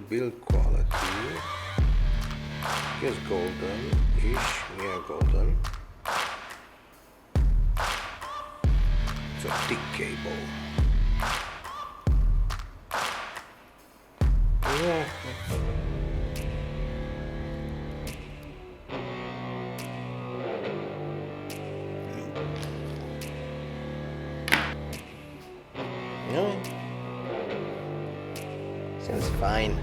build quality is golden-ish, near golden. It's a thick cable. Yeah. No. Seems fine.